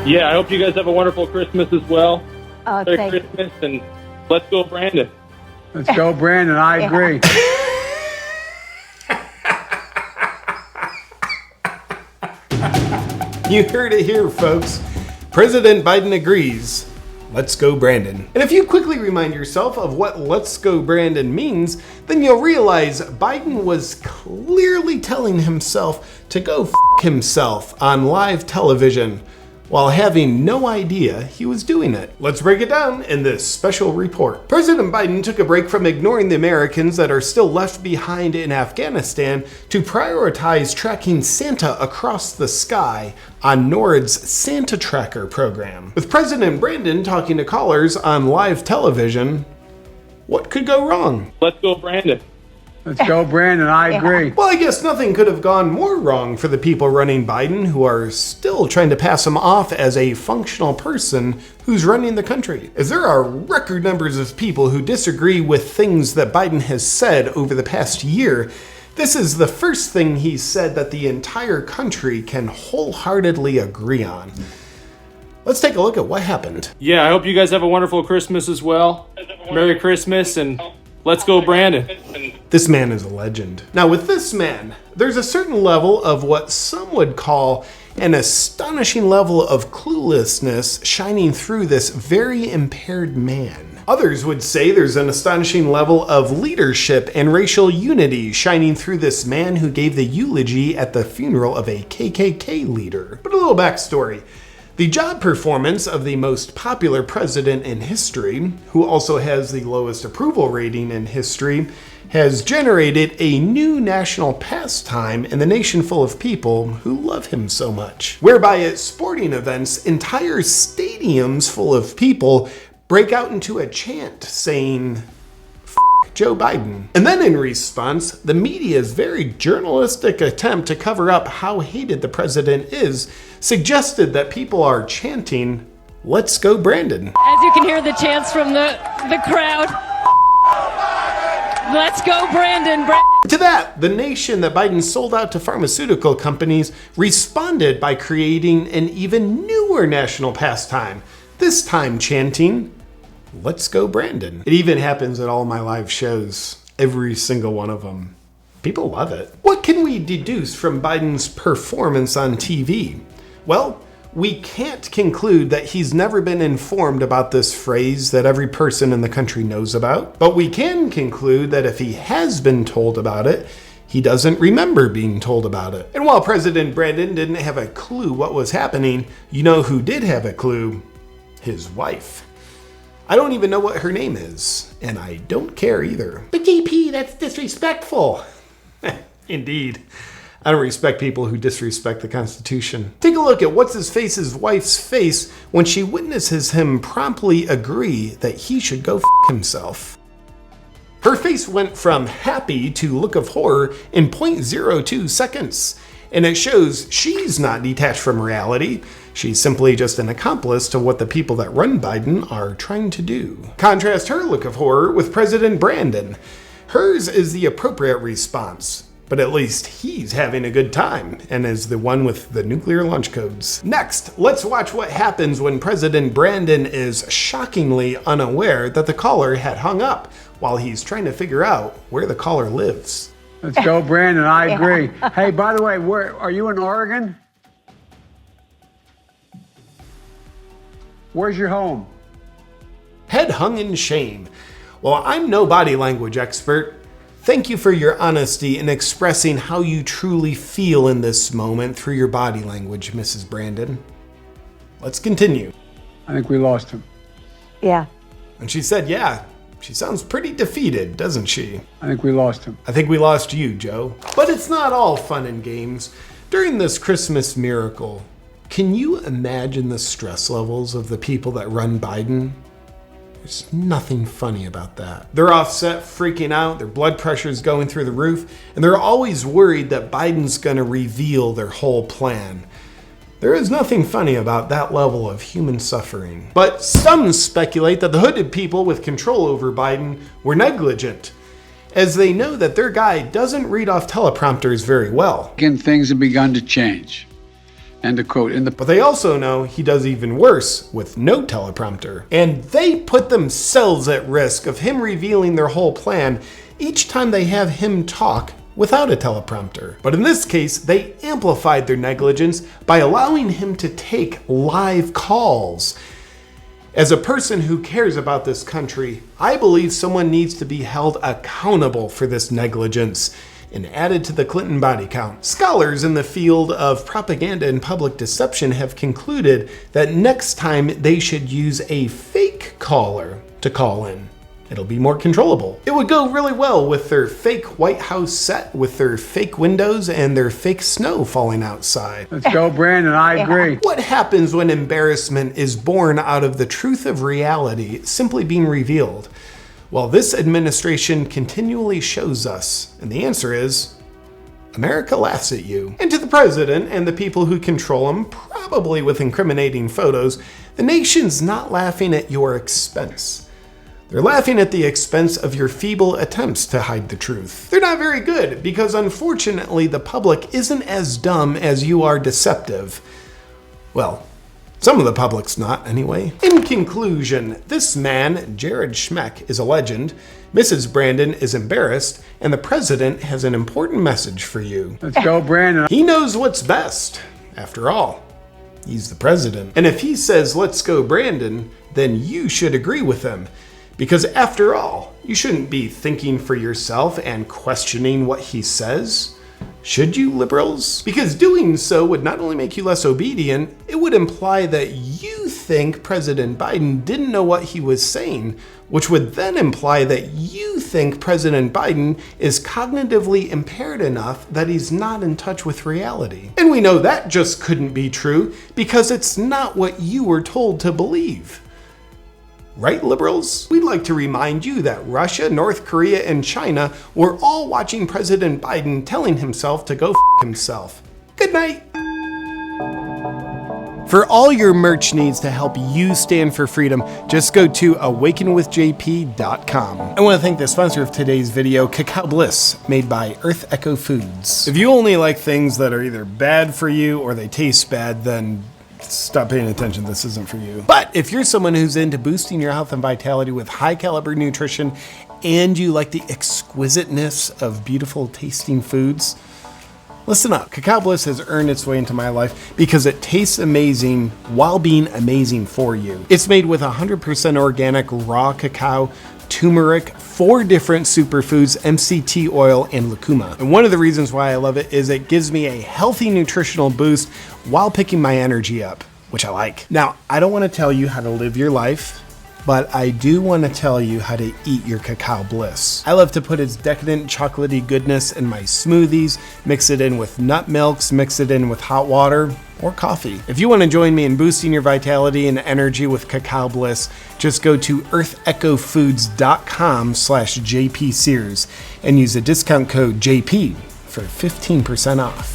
Yeah, I hope you guys have a wonderful Christmas as well. Merry Thank Christmas, and let's go, Brandon. Let's go, Brandon. I agree. You heard it here, folks. President Biden agrees. Let's go, Brandon. And if you quickly remind yourself of what let's go, Brandon means, then you'll realize Biden was clearly telling himself to go f himself on live television while having no idea he was doing it. Let's break it down in this special report. President Biden took a break from ignoring the Americans that are still left behind in Afghanistan to prioritize tracking Santa across the sky on NORAD's Santa Tracker program. With President Brandon talking to callers on live television, what could go wrong? Let's go, Brandon. Let's go, Brandon. I agree. Well, I guess nothing could have gone more wrong for the people running Biden, who are still trying to pass him off as a functional person who's running the country. As there are record numbers of people who disagree with things that Biden has said over the past year, this is the first thing he said that the entire country can wholeheartedly agree on. Let's take a look at what happened. Yeah, I hope you guys have a wonderful Christmas as well. Merry Christmas, and let's go, Brandon. This man is a legend. Now, with this man, there's a certain level of what some would call an astonishing level of cluelessness shining through this very impaired man. Others would say there's an astonishing level of leadership and racial unity shining through this man who gave the eulogy at the funeral of a KKK leader. But a little backstory. The job performance of the most popular president in history, who also has the lowest approval rating in history, has generated a new national pastime in the nation full of people who love him so much. Whereby at sporting events, entire stadiums full of people break out into a chant saying, "F Joe Biden." And then in response, the media's very journalistic attempt to cover up how hated the president is suggested that people are chanting, "Let's go, Brandon." As you can hear the chants from the crowd. Let's go, Brandon. To that, the nation that Biden sold out to pharmaceutical companies responded by creating an even newer national pastime, this time chanting, "Let's go, Brandon." It even happens at all my live shows, every single one of them. People love it. What can we deduce from Biden's performance on TV? Well, we can't conclude that he's never been informed about this phrase that every person in the country knows about, but we can conclude that if he has been told about it, he doesn't remember being told about it. And while President Brandon didn't have a clue what was happening, you know who did have a clue? His wife. I don't even know what her name is, and I don't care either. But DP, that's disrespectful. Indeed. I don't respect people who disrespect the Constitution. Take a look at what's-his-face's wife's face when she witnesses him promptly agree that he should go f himself. Her face went from happy to look of horror in 0.02 seconds. And it shows she's not detached from reality. She's simply just an accomplice to what the people that run Biden are trying to do. Contrast her look of horror with President Brandon. Hers is the appropriate response. But at least he's having a good time and is the one with the nuclear launch codes. Next, let's watch what happens when President Brandon is shockingly unaware that the caller had hung up while he's trying to figure out where the caller lives. Let's go, Brandon. I agree. Hey, by the way, where are you in Oregon? Where's your home? Head hung in shame. Well, I'm no body language expert. Thank you for your honesty in expressing how you truly feel in this moment through your body language, Mrs. Brandon. Let's continue. I think we lost him. Yeah. And she said, yeah, she sounds pretty defeated, doesn't she? I think we lost him. I think we lost you, Joe. But it's not all fun and games. During this Christmas miracle, can you imagine the stress levels of the people that run Biden? There's nothing funny about that. They're offset, freaking out, their blood pressure's going through the roof, and they're always worried that Biden's gonna reveal their whole plan. There is nothing funny about that level of human suffering. But some speculate that the hooded people with control over Biden were negligent, as they know that their guy doesn't read off teleprompters very well. Again, things have begun to change. End of quote. But they also know he does even worse with no teleprompter. And they put themselves at risk of him revealing their whole plan each time they have him talk without a teleprompter. But in this case, they amplified their negligence by allowing him to take live calls. As a person who cares about this country, I believe someone needs to be held accountable for this negligence and added to the Clinton body count. Scholars in the field of propaganda and public deception have concluded that next time they should use a fake caller to call in. It'll be more controllable. It would go really well with their fake White House set with their fake windows and their fake snow falling outside. Let's go, Brandon. I agree. What happens when embarrassment is born out of the truth of reality simply being revealed? Well, this administration continually shows us, and the answer is America laughs at you. And to the president and the people who control him, probably with incriminating photos, the nation's not laughing at your expense. They're laughing at the expense of your feeble attempts to hide the truth. They're not very good because unfortunately the public isn't as dumb as you are deceptive. Well, some of the public's not anyway. In conclusion, this man, Jared Schmeck, is a legend, Mrs. Brandon is embarrassed, and the president has an important message for you. Let's go, Brandon. He knows what's best. After all, he's the president. And if he says, let's go, Brandon, then you should agree with him. Because after all, you shouldn't be thinking for yourself and questioning what he says. Should you, liberals? Because doing so would not only make you less obedient, it would imply that you think President Biden didn't know what he was saying, which would then imply that you think President Biden is cognitively impaired enough that he's not in touch with reality. And we know that just couldn't be true because it's not what you were told to believe. Right, liberals? We'd like to remind you that Russia, North Korea, and China were all watching President Biden telling himself to go f himself. Good night. For all your merch needs to help you stand for freedom, just go to awakenwithjp.com. I want to thank the sponsor of today's video, Cacao Bliss, made by Earth Echo Foods. If you only like things that are either bad for you or they taste bad, then stop paying attention, this isn't for you. But if you're someone who's into boosting your health and vitality with high caliber nutrition and you like the exquisiteness of beautiful tasting foods, listen up. Cacao Bliss has earned its way into my life because it tastes amazing while being amazing for you. It's made with 100% organic raw cacao, turmeric, 4 different superfoods, MCT oil, and lucuma. And one of the reasons why I love it is it gives me a healthy nutritional boost while picking my energy up, which I like. Now, I don't want to tell you how to live your life, but I do want to tell you how to eat your Cacao Bliss. I love to put its decadent chocolatey goodness in my smoothies, mix it in with nut milks, mix it in with hot water, or coffee. If you want to join me in boosting your vitality and energy with Cacao Bliss, just go to earthechofoods.com/JP Sears and use the discount code JP for 15% off.